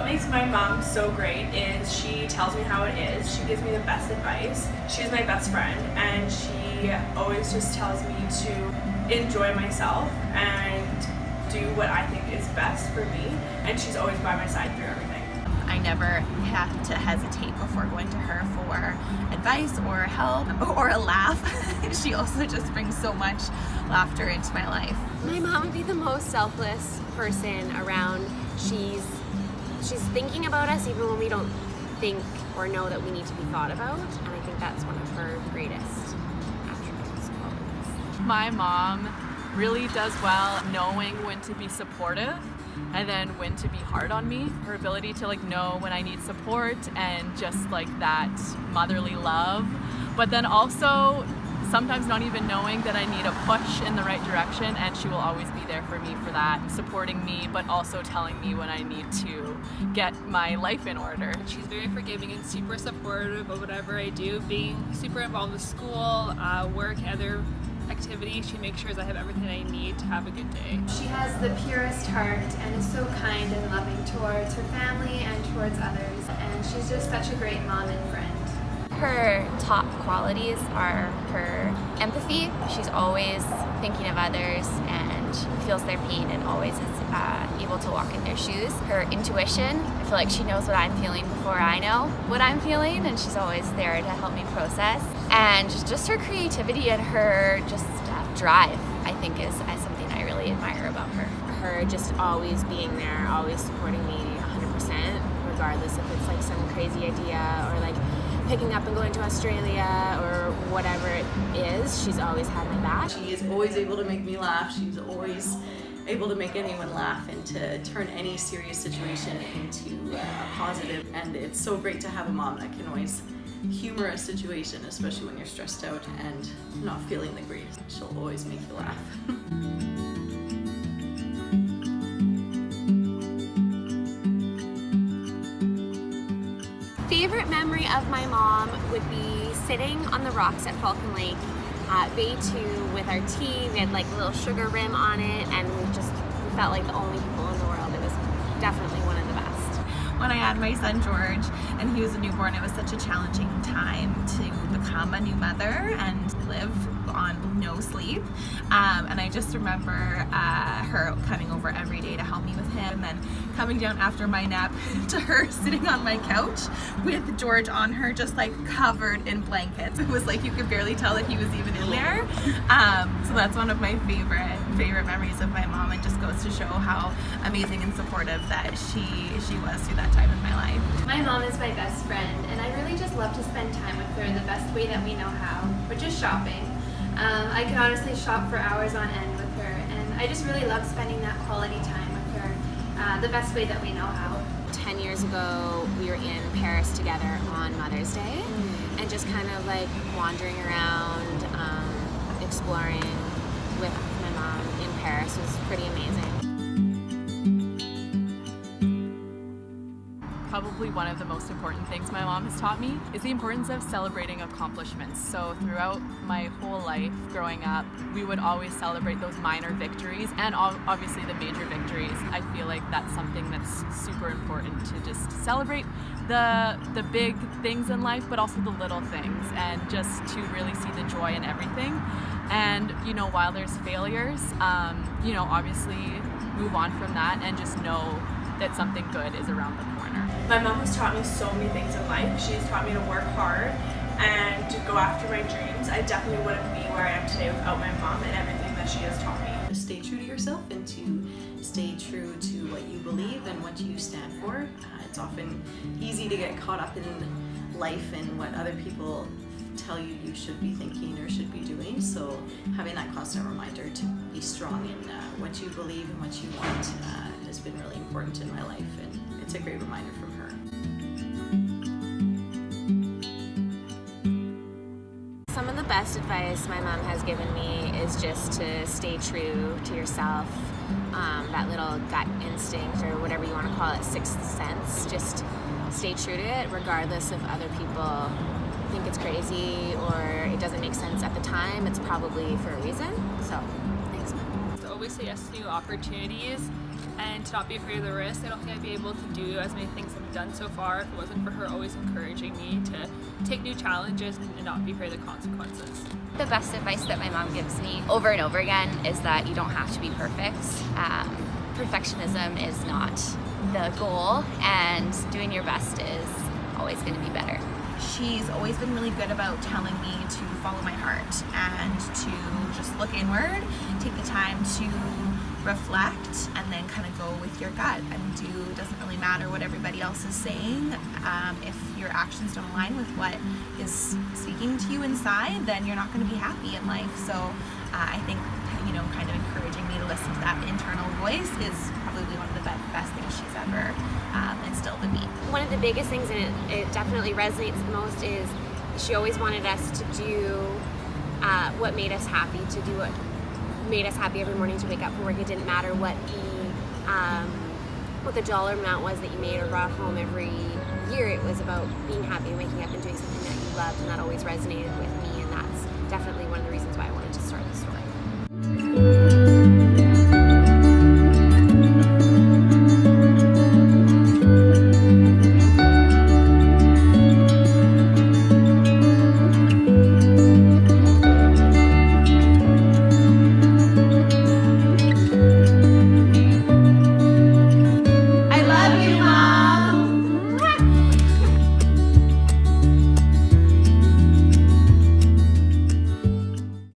makes my mom so great is she tells me how it is. She gives me the best advice. She's my best friend, and she always just tells me to enjoy myself and do what I think is best for me, and she's always by my side through everything. I never have to hesitate before going to her for advice or help or a laugh. She also just brings so much laughter into my life. My mom would be the most selfless person around. She's thinking about us even when we don't think or know that we need to be thought about, and I think that's one of her greatest attributes. My mom really does well knowing when to be supportive and then when to be hard on me. Her ability to know when I need support and just that motherly love, but then also sometimes not even knowing that I need a push in the right direction, and she will always be there for me for that, supporting me but also telling me when I need to get my life in order. She's very forgiving and super supportive of whatever I do, being super involved with school, work, other activities. She makes sure I have everything I need to have a good day. She has the purest heart and is so kind and loving towards her family and towards others, and she's just such a great mom and friend. Her top qualities are her empathy. She's always thinking of others and feels their pain and always is able to walk in their shoes. Her intuition, I feel like she knows what I'm feeling before I know what I'm feeling, and she's always there to help me process. And just her creativity and her just drive, I think is something I really admire about her. Her just always being there, always supporting me 100%, regardless if it's some crazy idea or picking up and going to Australia or whatever it is. She's always had my back. She is always able to make me laugh. She's always able to make anyone laugh and to turn any serious situation into a positive. And it's so great to have a mom that can always humor a situation, especially when you're stressed out and not feeling the greatest. She'll always make you laugh. Favorite memory of my mom would be sitting on the rocks at Falcon Lake at Bay 2 with our tea. We had a little sugar rim on it, and we felt like the only people in the world. It was definitely one of the best. When I had my son George and he was a newborn, it was such a challenging time to become a new mother and live on no sleep. And I just remember her coming over every day to help me with him, and then coming down after my nap to her sitting on my couch with George on her, just covered in blankets. It was you could barely tell that he was even in there. So that's one of my favorite memories of my mom, and just goes to show how amazing and supportive that she was through that time in my life. My mom is my best friend, and I really just love to spend time with her the best way that we know how, which is shopping. I could honestly shop for hours on end with her, and I just really love spending that quality time with her the best way that we know how. 10 years ago, we were in Paris together on Mother's Day, and just kind of wandering around, exploring with my mom in Paris was pretty amazing. Probably one of the most important things my mom has taught me is the importance of celebrating accomplishments. So throughout my whole life growing up, we would always celebrate those minor victories and obviously the major victories. I feel like that's something that's super important, to just celebrate the big things in life, but also the little things, and just to really see the joy in everything. And while there's failures, obviously move on from that and just know that something good is around the corner. My mom has taught me so many things in life. She's taught me to work hard and to go after my dreams. I definitely wouldn't be where I am today without my mom and everything that she has taught me. To stay true to yourself and to stay true to what you believe and what you stand for. It's often easy to get caught up in life and what other people tell you should be thinking or should be doing. So having that constant reminder to be strong in what you believe and what you want has been really important in my life, and it's a great reminder from her. Some of the best advice my mom has given me is just to stay true to yourself. That little gut instinct, or whatever you want to call it, sixth sense, just stay true to it regardless if other people think it's crazy or it doesn't make sense at the time. It's probably for a reason. So thanks, Mom. So always say yes to new opportunities, and to not be afraid of the risk. I don't think I'd be able to do as many things I've done so far if it wasn't for her always encouraging me to take new challenges and not be afraid of the consequences. The best advice that my mom gives me over and over again is that you don't have to be perfect. Perfectionism is not the goal, and doing your best is always going to be better. She's always been really good about telling me to follow my heart and to just look inward, take the time to reflect, and then kind of go with your gut and do. It doesn't really matter what everybody else is saying. If your actions don't align with what is speaking to you inside, then you're not going to be happy in life. So I think, kind of encouraging me to listen to that internal voice is probably one of the best things she's ever instilled in me. One of the biggest things, and it definitely resonates the most, is she always wanted us to do what made us happy, to do what made us happy every morning to wake up for work. It didn't matter what the dollar amount was that you made or brought home every year. It was about being happy and waking up and doing something that you loved, and that always resonated with me, and that's definitely one of the reasons why I wanted to start the store.